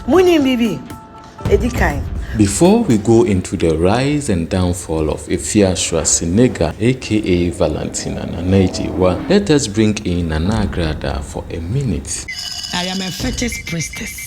Morning, baby. Edikai. Before we go into the rise and downfall of Afia Schwarzenegger, aka Valentina and Agyeiwaa, let us bring in Nana Agradaa for a minute. I am a fetish priestess.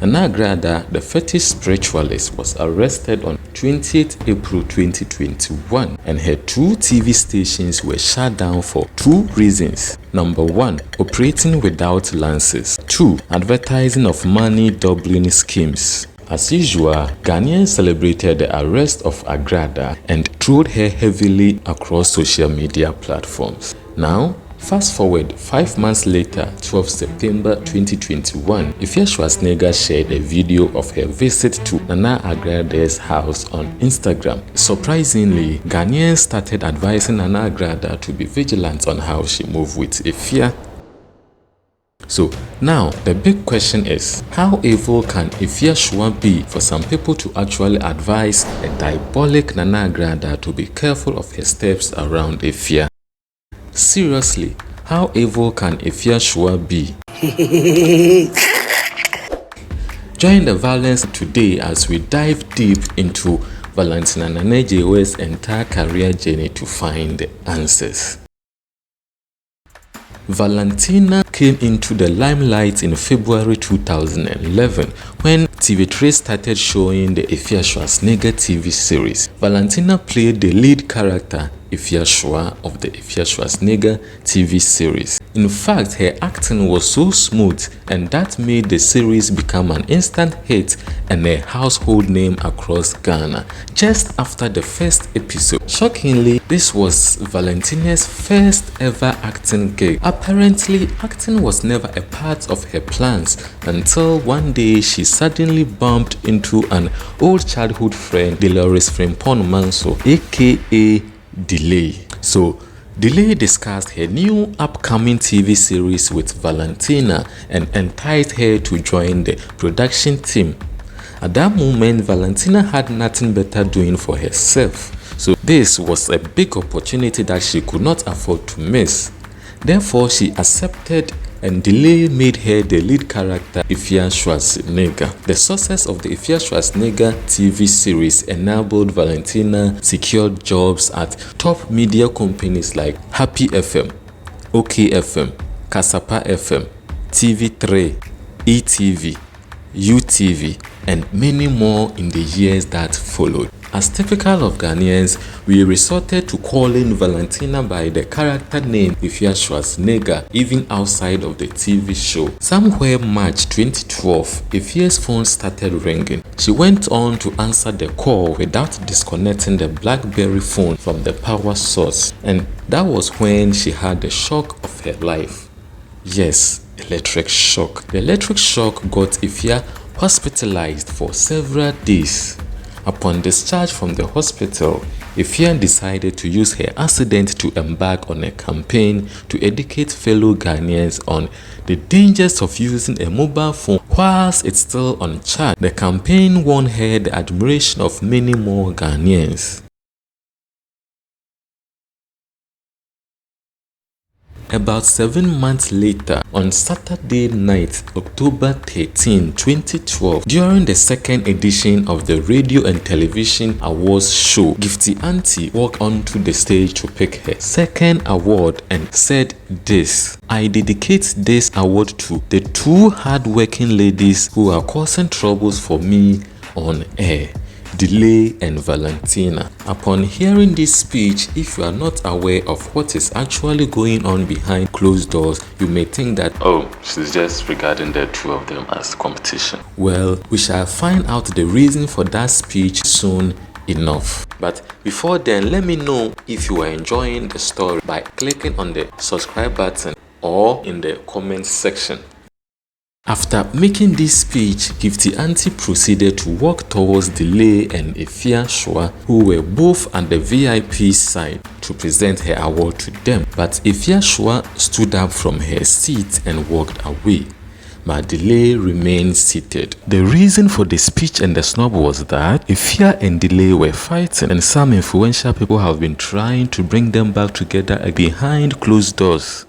Nana Agradaa, the fetish spiritualist, was arrested on 20th April 2021 and her 2 TV stations were shut down for 2 reasons. Number 1, operating without licenses. 2, advertising of money doubling schemes. As usual, Ghanaians celebrated the arrest of Agradaa and trolled her heavily across social media platforms. Now, fast forward 5 months later, 12 September 2021, Afia Schwarzenegger shared a video of her visit to Nana Agrada's house on Instagram. Surprisingly, Ghanaians started advising Nana Agradaa to be vigilant on how she moved with Afia. So now the big question is, how evil can Afia Schwar be for some people to actually advise a diabolic Nana Agradaa to be careful of her steps around Afia? Seriously, how evil can Afia Schwar be? Join the Vawulence today as we dive deep into Valentina and Agyeiwaa's entire career journey to find the answers. Valentina came into the limelight in February 2011 when TV3 started showing the Afia Schwarzenegger TV series. Valentina played the lead character Afia Schwar of the Afia Schwarzenegger TV series. In fact, her acting was so smooth and that made the series become an instant hit and a household name across Ghana just after the first episode. Shockingly, this was Valentina's first ever acting gig. Apparently, acting was never a part of her plans until one day she suddenly bumped into an old childhood friend, Dolores Frimpong Manso, aka Delay. So Delay discussed her new upcoming TV series with Valentina and enticed her to join the production team. At that moment, Valentina had nothing better doing for herself, so this was a big opportunity that she could not afford to miss. Therefore, she accepted and Delay made her the lead character Afia Schwarzenegger. The success of the Afia Schwarzenegger TV series enabled Valentina secure jobs at top media companies like Happy FM, OK FM, Kasapa FM, TV3, ETV, UTV, and many more in the years that followed. As typical of Ghanaians, we resorted to calling Valentina by the character name Afia Schwarzenegger even outside of the TV show. Somewhere March 2012, Afia's phone started ringing. She went on to answer the call without disconnecting the BlackBerry phone from the power source, and that was when she had the shock of her life. Yes, electric shock. The electric shock got Afia hospitalized for several days. Upon discharge from the hospital, Afia decided to use her accident to embark on a campaign to educate fellow Ghanaians on the dangers of using a mobile phone whilst it's still on charge. The campaign won her the admiration of many more Ghanaians. About 7 months later, on Saturday night, October 13, 2012, during the second edition of the Radio and Television Awards show, Gifty Auntie walked onto the stage to pick her second award and said this: "I dedicate this award to the 2 hard-working ladies who are causing troubles for me on air, Delay and Valentina." Upon hearing this speech, if you are not aware of what is actually going on behind closed doors, you may think that, oh, she's just regarding the 2 of them as competition. Well, we shall find out the reason for that speech soon enough. But before then, let me know if you are enjoying the story by clicking on the subscribe button or in the comment section. After making this speech, Gifty Auntie proceeded to walk towards Delay and Afia Schwar, who were both at the VIP side, to present her award to them. But Afia Schwar stood up from her seat and walked away, but Delay remained seated. The reason for the speech and the snub was that Afia and Delay were fighting, and some influential people have been trying to bring them back together behind closed doors.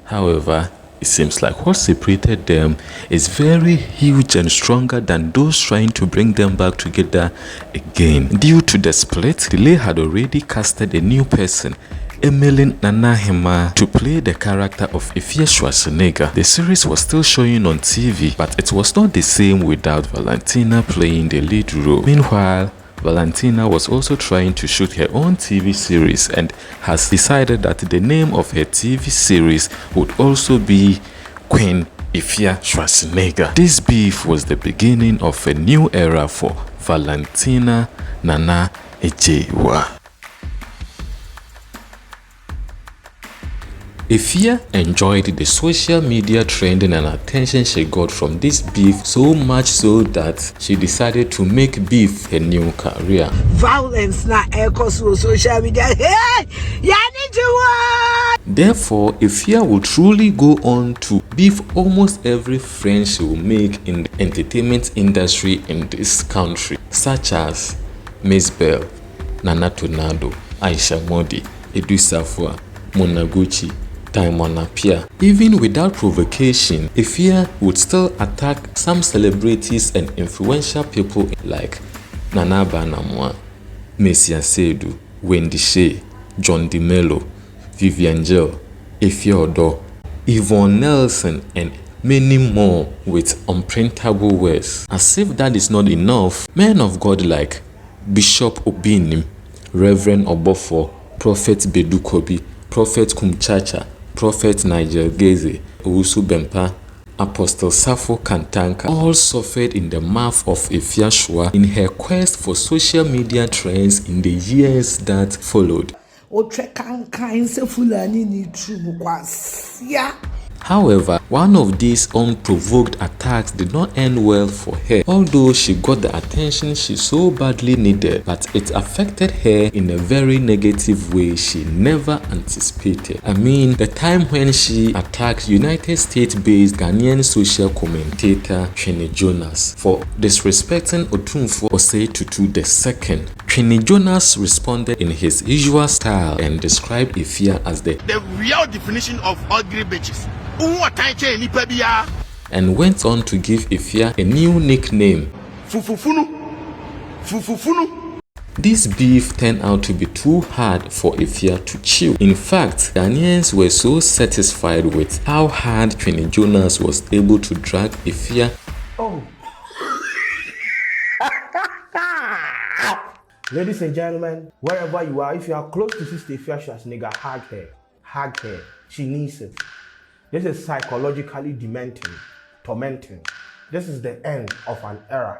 However, It seems like what separated them is very huge and stronger than those trying to bring them back together again. Due to the split, Tile had already casted a new person, Emmeline Nanahima, to play the character of Afia Schwarzenegger. The series was still showing on TV, but it was not the same without Valentina playing the lead role. Meanwhile, Valentina was also trying to shoot her own TV series and has decided that the name of her TV series would also be Queen Afia Schwarzenegger. This beef was the beginning of a new era for Valentina Nana Agyeiwaa. Afia enjoyed the social media trending and attention she got from this beef so much so that she decided to make beef her new career. Violence na echoes on social media. Hey, Therefore, Afia will truly go on to beef almost every friend she will make in the entertainment industry in this country, such as Miss Bell, Nana Tornado, Aisha Modi, Edu Safwa, Monaguchi, Apia. Even without provocation, Afia would still attack some celebrities and influential people like Nana Banamwa, Messia Sedu, Wendy Shea, John DeMello, Vivian Gell, Afia Odo, Yvonne Nelson, and many more with unprintable words. As if that is not enough, men of God like Bishop Obinim, Reverend Obofo, Prophet Bedukobi, Prophet Kumchacha, Prophet Nigel Geze, Owusu Bempa, Apostle Safo Kantanka all suffered in the mouth of Afia Schwar in her quest for social media trends in the years that followed. However, one of these unprovoked attacks did not end well for her, although she got the attention she so badly needed, but it affected her in a very negative way she never anticipated. I mean, the time when she attacked United States-based Ghanaian social commentator Queen Jonas for disrespecting Otumfuo Osei Tutu II. Queen Jonas responded in his usual style and described Afia as the real definition of ugly bitches. And went on to give Afia a new nickname, Fufu. This beef turned out to be too hard for Afia to chew. In fact, Ghanaians were so satisfied with how hard Queen Jonas was able to drag Afia. Ladies and gentlemen, wherever you are, if you are close to Sister Afia Schwarzenegger, hug her. Hug her. She needs it. This is psychologically dementing, tormenting. This is the end of an era.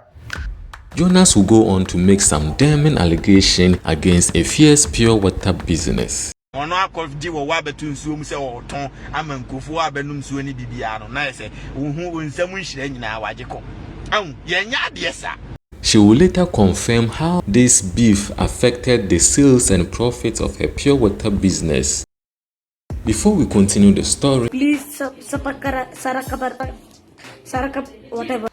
Jonas will go on to make some damning allegation against Afia's pure water business. She will later confirm how this beef affected the sales and profits of her pure water business. Before we continue the story, please whatever.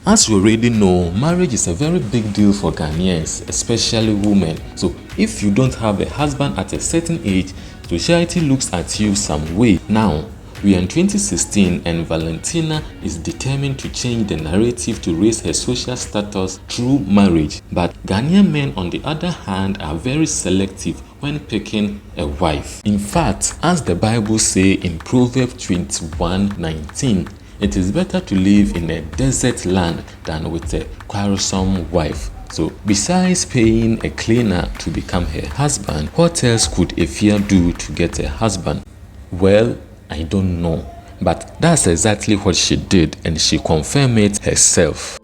As you already know, marriage is a very big deal for Ghanaians, especially women. So if you don't have a husband at a certain age, society looks at you some way. Now, we are in 2016 and Valentina is determined to change the narrative to raise her social status through marriage. But Ghanaian men, on the other hand, are very selective when picking a wife. In fact, as the Bible says in Proverbs 21:19, it is better to live in a desert land than with a quarrelsome wife. So, besides paying a cleaner to become her husband, what else could Afia do to get a husband? Well, I don't know, but that's exactly what she did, and she confirmed it herself.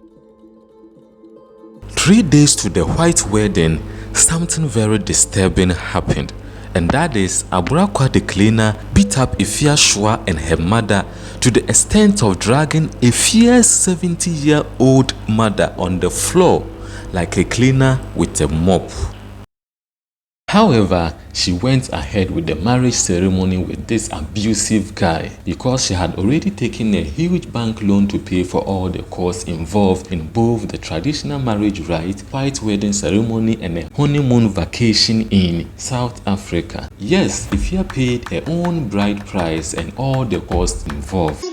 3 days to the white wedding, something very disturbing happened, and that is Aburakwa the cleaner beat up Afia Schwar and her mother to the extent of dragging Afia's 70-year-old mother on the floor like a cleaner with a mop. However, she went ahead with the marriage ceremony with this abusive guy because she had already taken a huge bank loan to pay for all the costs involved in both the traditional marriage rite, white wedding ceremony, and a honeymoon vacation in South Africa. Yes, Afia paid her own bride price and all the costs involved.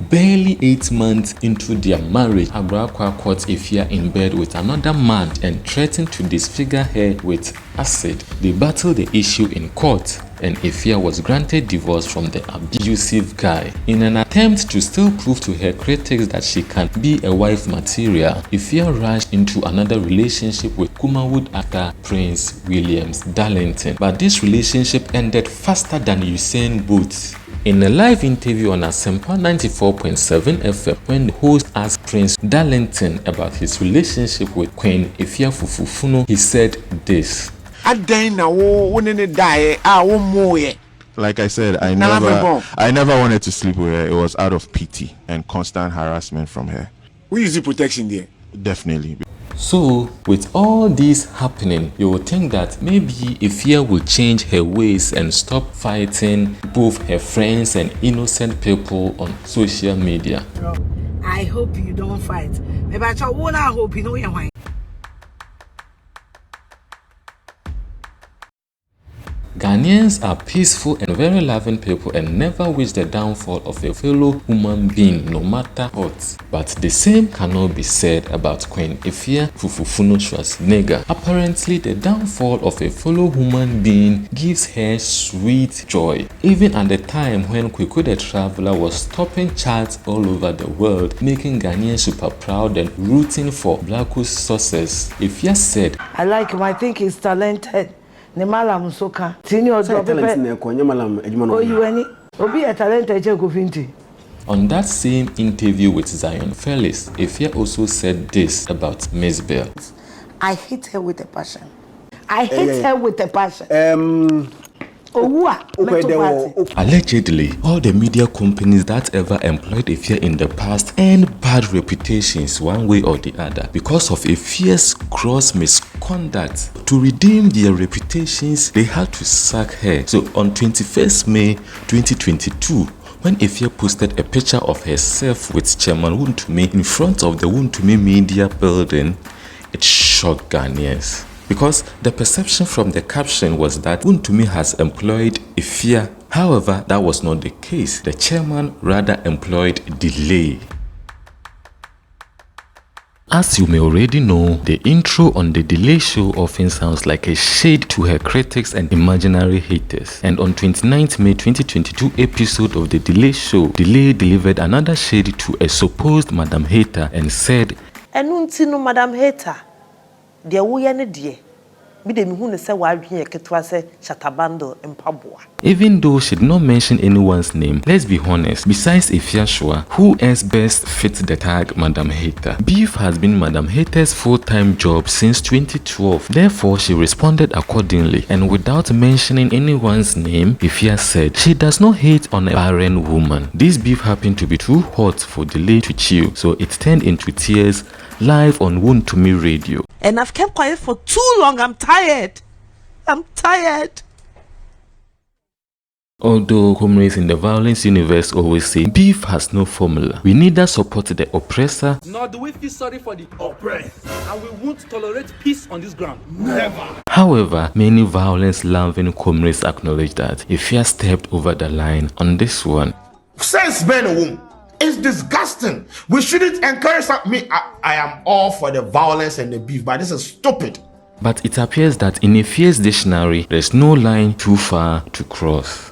Barely 8 months into their marriage, Agyeiwaa caught Afia in bed with another man and threatened to disfigure her with acid. They battled the issue in court, and Afia was granted divorce from the abusive guy. In an attempt to still prove to her critics that she can be a wife material, Afia rushed into another relationship with Kumawood actor Prince William's Darlington. But this relationship ended faster than Usain Bolt. In a live interview on Asempa 94.7 FM, when the host asked Prince Darlington about his relationship with Queen Afia Funu, he said this. Like I said, I never wanted to sleep with her. It was out of pity and constant harassment from her. We use the protection there. Definitely. So, with all this happening, you would think that maybe Afia will change her ways and stop fighting both her friends and innocent people on social media. I hope you don't fight. Maybe I won't hope you know why. Ghanaians are peaceful and very loving people and never wish the downfall of a fellow human being, no matter what. But the same cannot be said about Queen Afia Schwarzenegger. Apparently, the downfall of a fellow human being gives her sweet joy. Even at the time when Kweku the Traveler was topping charts all over the world, making Ghanaians super proud and rooting for Blacko's success, Afia said, I like him, I think he's talented. Ne malam soka tini odo talent ne ko malam Agyeiwaa no oyiwani obi a talent eje ko finti. On that same interview with Zion Felix, Afia also said this about Miss Bell. I hate her with a passion. I hate her with a passion. Allegedly, all the media companies that ever employed Afia in the past earned bad reputations one way or the other because of Afia's gross misconduct. To redeem their reputations, they had to sack her. So on 21st May 2022, when Afia posted a picture of herself with Chairman Wontumi in front of the Wontumi Media building, it shocked Ghanaians. Because the perception from the caption was that Wontumi has employed Afia. However, that was not the case. The chairman rather employed Delay. As you may already know, the intro on the Delay show often sounds like a shade to her critics and imaginary haters. And on 29th May 2022 episode of the Delay show, Delay delivered another shade to a supposed Madam Hater and said, Enuntino Madam Hater. Dear Wuyane dear, even though she did not mention anyone's name, let's be honest, besides Afia Schwar, who else best fits the tag Madam Hater? Beef has been Madam Hater's full-time job since 2012, therefore she responded accordingly, and without mentioning anyone's name, Afia said she does not hate on a barren woman. This beef happened to be too hot for Delay to chew, so it turned into tears live on Wontumi Radio. And I've kept quiet for too long. I'm tired. Although comrades in the Vawulence universe always say beef has no formula, we neither support the oppressor nor do we feel sorry for the oppressed, and we won't tolerate peace on this ground. Never. However, many violence-loving comrades acknowledge that Afia stepped over the line on this one. Sense men a woman. It's disgusting. We shouldn't encourage me. I am all for the violence and the beef, but this is stupid. But it appears that in Afia's dictionary, there's no line too far to cross.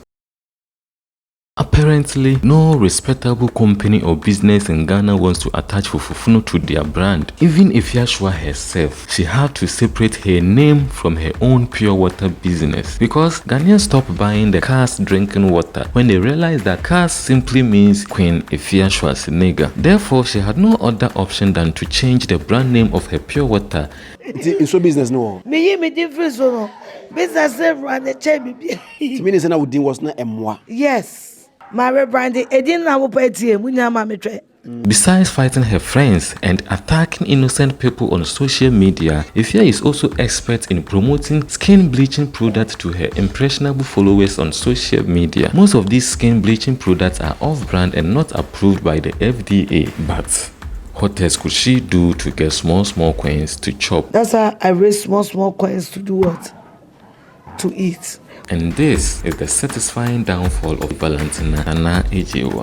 Apparently, no respectable company or business in Ghana wants to attach Fufu to their brand. Even Afia Schwar herself, she had to separate her name from her own pure water business because Ghanaians stopped buying the Cars drinking water when they realized that Cars simply means Queen Afia Schwarzenegger. Therefore, she had no other option than to change the brand name of her pure water. It's so business no. Me difference no. Business run the chain. To me, was not a moi. Yes. My rebranding, Edin Namu Petty, Munyama Metre. Besides fighting her friends and attacking innocent people on social media, Afia is also expert in promoting skin bleaching products to her impressionable followers on social media. Most of these skin bleaching products are off-brand and not approved by the FDA, but what else could she do to get small coins to chop? That's how I raise small coins to do what? To eat. And this is the satisfying downfall of Valentina and Agyeiwaa.